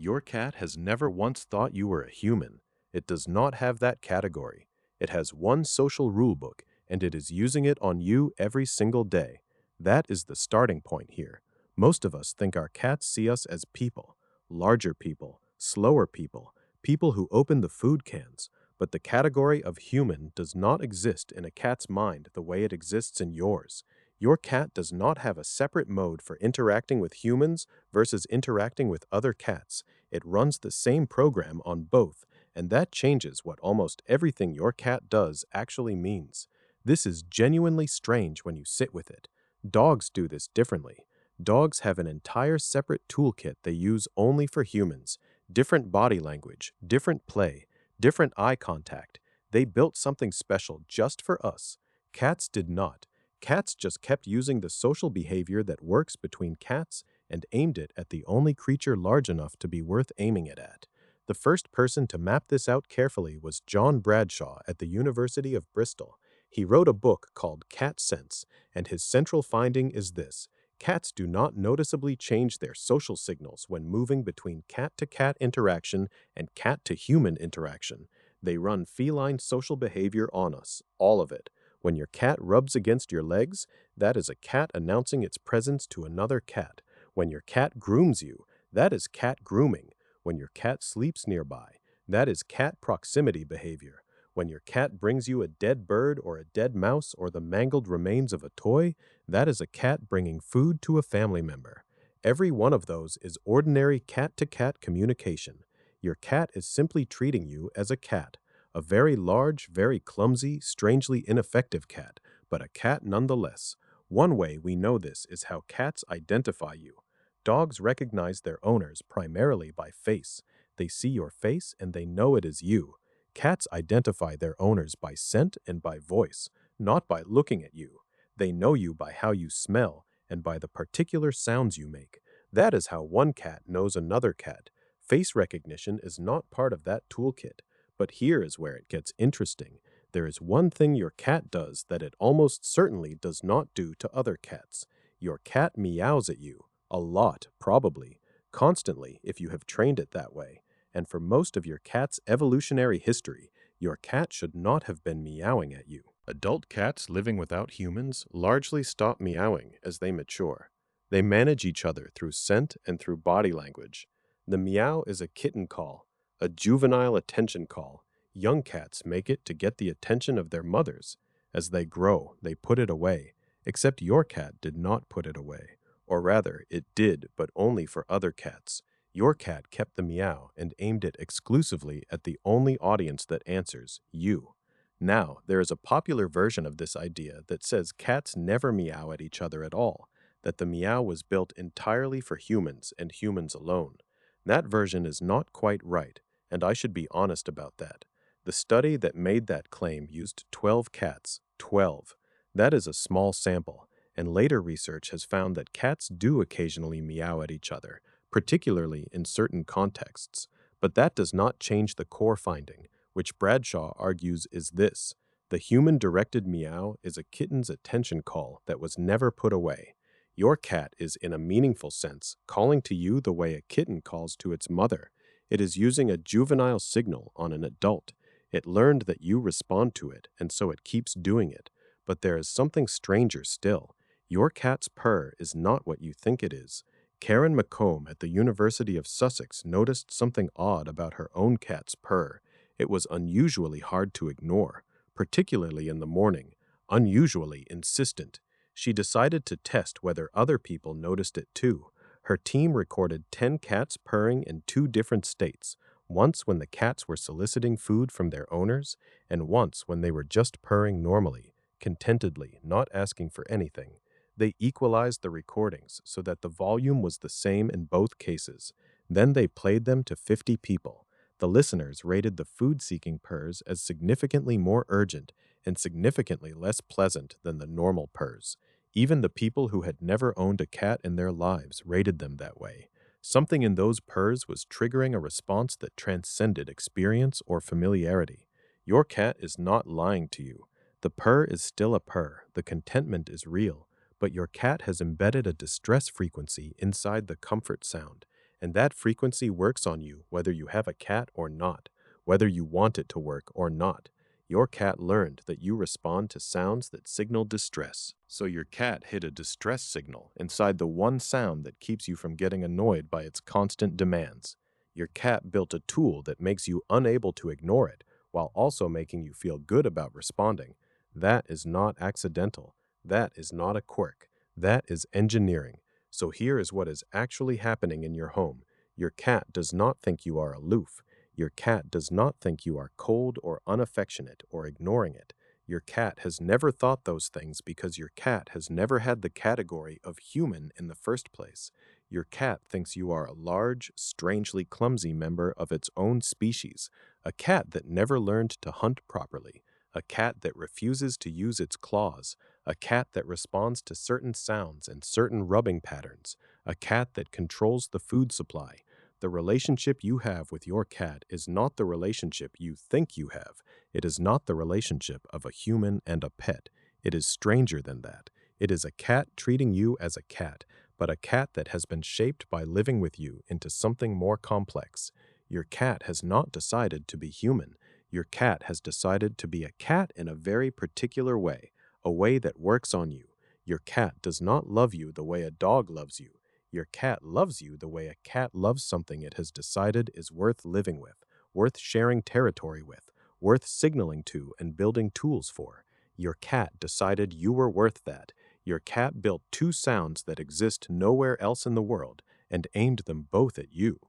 Your cat has never once thought you were a human. It does not have that category. It has one social rulebook, and it is using it on you every single day. That is the starting point here. Most of us think our cats see us as people, larger people, slower people, people who open the food cans, but the category of human does not exist in a cat's mind the way it exists in yours. Your cat does not have a separate mode for interacting with humans versus interacting with other cats. It runs the same program on both, and that changes what almost everything your cat does actually means. This is genuinely strange when you sit with it. Dogs do this differently. Dogs have an entire separate toolkit they use only for humans. Different body language, different play, different eye contact. They built something special just for us. Cats did not. Cats just kept using the social behavior that works between cats and aimed it at the only creature large enough to be worth aiming it at. The first person to map this out carefully was John Bradshaw at the University of Bristol. He wrote a book called Cat Sense, and his central finding is this: cats do not noticeably change their social signals when moving between cat-to-cat interaction and cat-to-human interaction. They run feline social behavior on us, all of it. When your cat rubs against your legs, that is a cat announcing its presence to another cat. When your cat grooms you, that is cat grooming. When your cat sleeps nearby, that is cat proximity behavior. When your cat brings you a dead bird or a dead mouse or the mangled remains of a toy, that is a cat bringing food to a family member. Every one of those is ordinary cat-to-cat communication. Your cat is simply treating you as a cat. A very large, very clumsy, strangely ineffective cat, but a cat nonetheless. One way we know this is how cats identify you. Dogs recognize their owners primarily by face. They see your face and they know it is you. Cats identify their owners by scent and by voice, not by looking at you. They know you by how you smell and by the particular sounds you make. That is how one cat knows another cat. Face recognition is not part of that toolkit. But here is where it gets interesting. There is one thing your cat does that it almost certainly does not do to other cats. Your cat meows at you. A lot, probably. Constantly, if you have trained it that way. And for most of your cat's evolutionary history, your cat should not have been meowing at you. Adult cats living without humans largely stop meowing as they mature. They manage each other through scent and through body language. The meow is a kitten call, a juvenile attention call. Young cats make it to get the attention of their mothers. As they grow, they put it away, except your cat did not put it away. Or rather, it did, but only for other cats. Your cat kept the meow and aimed it exclusively at the only audience that answers, you. Now, there is a popular version of this idea that says cats never meow at each other at all, that the meow was built entirely for humans and humans alone. That version is not quite right, and I should be honest about that. The study that made that claim used 12 cats. 12. That is a small sample, and later research has found that cats do occasionally meow at each other, particularly in certain contexts. But that does not change the core finding, which Bradshaw argues is this: the human-directed meow is a kitten's attention call that was never put away. Your cat is, in a meaningful sense, calling to you the way a kitten calls to its mother. It is using a juvenile signal on an adult. It learned that you respond to it, and so it keeps doing it. But there is something stranger still. Your cat's purr is not what you think it is. Karen McComb at the University of Sussex noticed something odd about her own cat's purr. It was unusually hard to ignore, particularly in the morning, unusually insistent. She decided to test whether other people noticed it too. Her team recorded 10 cats purring in 2 different states, once when the cats were soliciting food from their owners, and once when they were just purring normally, contentedly, not asking for anything. They equalized the recordings so that the volume was the same in both cases. Then they played them to 50 people. The listeners rated the food-seeking purrs as significantly more urgent and significantly less pleasant than the normal purrs. Even the people who had never owned a cat in their lives rated them that way. Something in those purrs was triggering a response that transcended experience or familiarity. Your cat is not lying to you. The purr is still a purr. The contentment is real. But your cat has embedded a distress frequency inside the comfort sound, and that frequency works on you whether you have a cat or not, whether you want it to work or not. Your cat learned that you respond to sounds that signal distress. So your cat hid a distress signal inside the one sound that keeps you from getting annoyed by its constant demands. Your cat built a tool that makes you unable to ignore it, while also making you feel good about responding. That is not accidental. That is not a quirk. That is engineering. So here is what is actually happening in your home. Your cat does not think you are aloof. Your cat does not think you are cold or unaffectionate or ignoring it. Your cat has never thought those things because your cat has never had the category of human in the first place. Your cat thinks you are a large, strangely clumsy member of its own species, a cat that never learned to hunt properly, a cat that refuses to use its claws, a cat that responds to certain sounds and certain rubbing patterns, a cat that controls the food supply. The relationship you have with your cat is not the relationship you think you have. It is not the relationship of a human and a pet. It is stranger than that. It is a cat treating you as a cat, but a cat that has been shaped by living with you into something more complex. Your cat has not decided to be human. Your cat has decided to be a cat in a very particular way, a way that works on you. Your cat does not love you the way a dog loves you. Your cat loves you the way a cat loves something it has decided is worth living with, worth sharing territory with, worth signaling to and building tools for. Your cat decided you were worth that. Your cat built two sounds that exist nowhere else in the world and aimed them both at you.